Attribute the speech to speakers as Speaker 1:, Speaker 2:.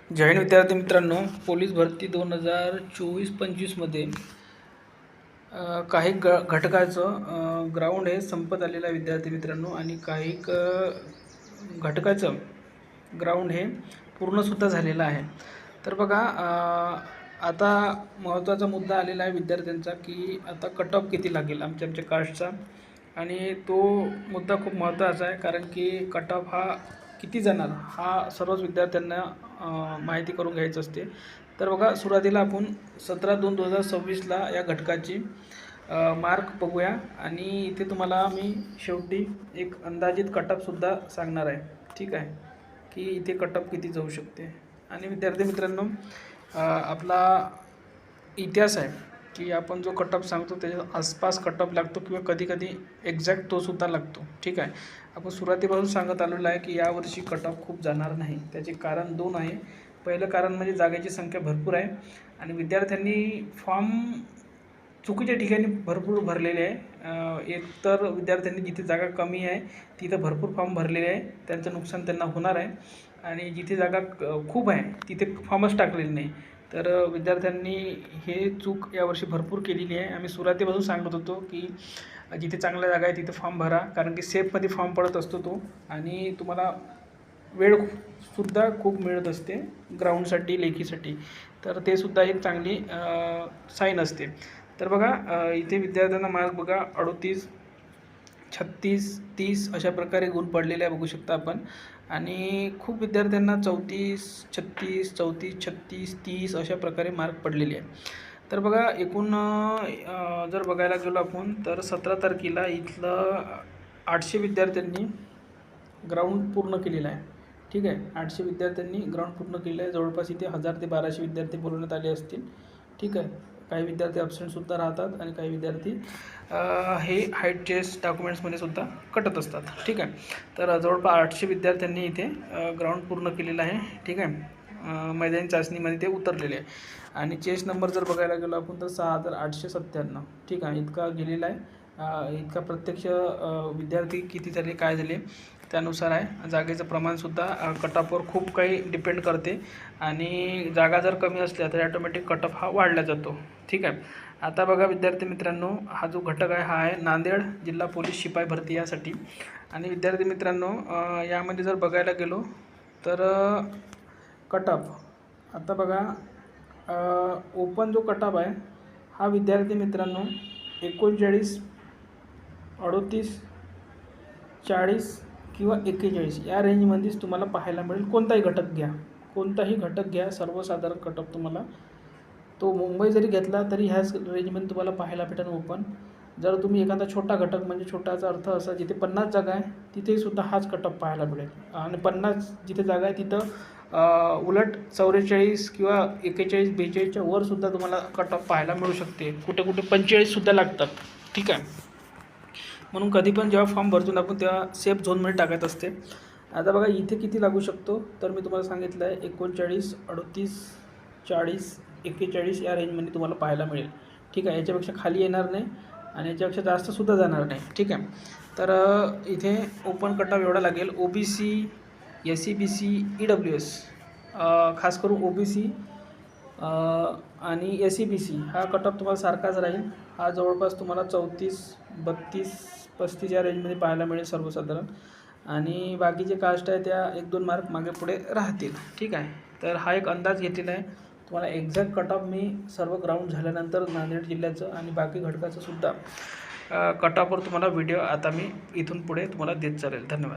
Speaker 1: जय हिंद विद्यार्थी मित्रांनो, पोलीस भरती 2024-25मध्ये काही घटकाचं ग्राउंड हे संपत आलेलं आहे विद्यार्थी मित्रांनो, आणि काही घटकाचं ग्राउंड हे पूर्णसुद्धा झालेलं आहे. तर बघा, आता महत्त्वाचा मुद्दा आलेला आहे विद्यार्थ्यांचा की आता कट ऑफ किती लागेल आमच्या कास्टचा, आणि तो मुद्दा खूप महत्त्वाचा आहे कारण की कट ऑफ हा किती जाणार हा सर्वच विद्यार्थ्यांना माहिती करून घ्यायचं असते. तर बघा, सुरुवातीला आपण 17/2/2026ला या घटकाची मार्क बघूया, आणि इथे तुम्हाला मी शेवटी एक अंदाजित कट ऑफसुद्धा सांगणार आहे. ठीक आहे, की इथे कट ऑफ किती जाऊ शकते. आणि विद्यार्थी मित्रांनो, आपला इतिहास आहे की आपण जो कट ऑफ सांगतो त्याच्या आसपास कट ऑफ लागतो किंवा कधीकधी एक्झॅक्ट तोसुद्धा लागतो. ठीक आहे, आपण सुरुवातीपासून सांगत आलेलो आहे की यावर्षी कट ऑफ खूप जाणार नाही. त्याचे कारण दोन आहे. पहिलं कारण म्हणजे जागेची संख्या भरपूर आहे आणि विद्यार्थ्यांनी फॉर्म चुकीच्या ठिकाणी भरपूर भरलेले आहे. एक तर विद्यार्थ्यांनी जिथे जागा कमी आहे तिथं भरपूर फॉर्म भरलेले आहे, त्यांचं नुकसान त्यांना होणार आहे. आणि जिथे जागा खूप आहे तिथे फॉर्मच टाकलेले नाही. तर विद्यार्थ्यांनी हे चूक यावर्षी भरपूर केलेली आहे. आम्ही सुरुवातीपासून सांगत होतो की जिथे चांगल्या जागा आहे तिथे फॉर्म भरा, कारण की सेफमध्ये फॉर्म पडत असतो तो, आणि तुम्हाला वेळसुद्धा खूप मिळत असते ग्राउंडसाठी, लेखीसाठी. तर ते सुद्धा एक चांगली साईन असते. तर बघा, इथे विद्यार्थ्यांना मार्क बघा 38, 36, 30 अशा प्रकारे गुण पडलेले आहे, बघू शकता आपण. आणि खूप विद्यार्थ्यांना 34, 36, 34, 36, 30 अशा प्रकारे मार्क पडलेले आहे. तर बघा, एकूण जर बघायला गेलो आपण तर 17 तारखेला इथलं 800 विद्यार्थ्यांनी ग्राउंड पूर्ण केलेलं आहे. ठीक आहे, 800 विद्यार्थ्यांनी ग्राउंड पूर्ण केलेलं आहे. जवळपास इथे 1000 ते 1200 विद्यार्थी बोलवण्यात आले असतील. ठीक आहे, काही विद्यार्थी ॲब्सेंटसुद्धा राहतात आणि काही विद्यार्थी हे हाईट चेस्ट डॉक्युमेंट्समध्ये सुद्धा कटत असतात. ठीक आहे, तर जवळपास 800 विद्यार्थ्यांनी इथे ग्राउंड पूर्ण केलेलं आहे. ठीक आहे, मैदानी चाचणीमध्ये ते उतरलेले आहे. आणि चेस्ट नंबर जर बघायला गेलो आपण तर 6897. ठीक आहे, इतका गेलेला आहे. इतका प्रत्यक्ष विद्यार्थी किती झाले, काय झाले त्यानुसार आहे. जागेचं प्रमाणसुद्धा कट ऑफवर खूप काही डिपेंड करते, आणि जागा जर कमी असल्या तर ॲटोमॅटिक कट ऑफ हा वाढला जातो. ठीक आहे, आता बघा विद्यार्थी मित्रांनो, हा जो घटक आहे हा आहे नांदेड जिल्हा पोलीस शिपाई भरती यासाठी. आणि विद्यार्थी मित्रांनो, यामध्ये जर बघायला गेलो तर कट ऑफ आता बघा, ओपन जो कट ऑफ आहे हा विद्यार्थी मित्रांनो 39, 38, 40 किंवा 41 या रेंजमध्येच तुम्हाला पाहायला मिळेल. कोणताही घटक घ्या, सर्वसाधारण कट ऑफ तुम्हाला तो मुंबई जरी घेतला तरी ह्याच रेंजमध्ये तुम्हाला पाहायला भेटेल ओपन. जर तुम्ही एखादा छोटा घटक, म्हणजे छोटाचा अर्थ असा जिथे 50 जागा आहे तिथेही सुद्धा हाच कट ऑफ पाहायला मिळेल. आणि 50 जिथे जागा आहे तिथं उलट 44 किंवा 41, 42च्या वरसुद्धा तुम्हाला कट ऑफ पाहायला मिळू शकते. कुठे 45सुद्धा लागतात. ठीक आहे, म्हणून कधी पण जेव्हा फॉर्म भरतो आपण तेव्हा सेफ झोनमध्ये टाकायचं असते. आता बघा इथे किती लागू शकतो, तर मी तुम्हाला सांगितलं आहे 39, 38, 40, 41 या रेंजमध्ये तुम्हाला पाहायला मिळेल. ठीक आहे, याच्यापेक्षा खाली येणार नाही आणि याच्यापेक्षा जास्तसुद्धा जाणार नाही. ठीक आहे, तर इथे ओपन कट ऑफ एवढा लागेल. OBC, SEBC, EWS, खास करून OBC आणि SEBC हा कट ऑफ तुम्हाला सारखाच राहील. हा जवळपास तुम्हाला 34, 32, 35 या रेंजमध्ये पाहायला मिळेल सर्वसाधारण. आणि बाकीचे कास्ट आहे त्या 1-2 मार्क मागे पुढे राहतील. ठीक आहे, तर हा एक अंदाज घेतलेला आहे. तुम्हाला एक्झॅक्ट कट ऑफ मी सर्व ग्राउंड झाल्यानंतर नांदेड जिल्ह्याचं आणि बाकी घटकाचं सुद्धा कट ऑफवर तुम्हाला व्हिडिओ आता मी इथून पुढे तुम्हाला देत चालेल. धन्यवाद.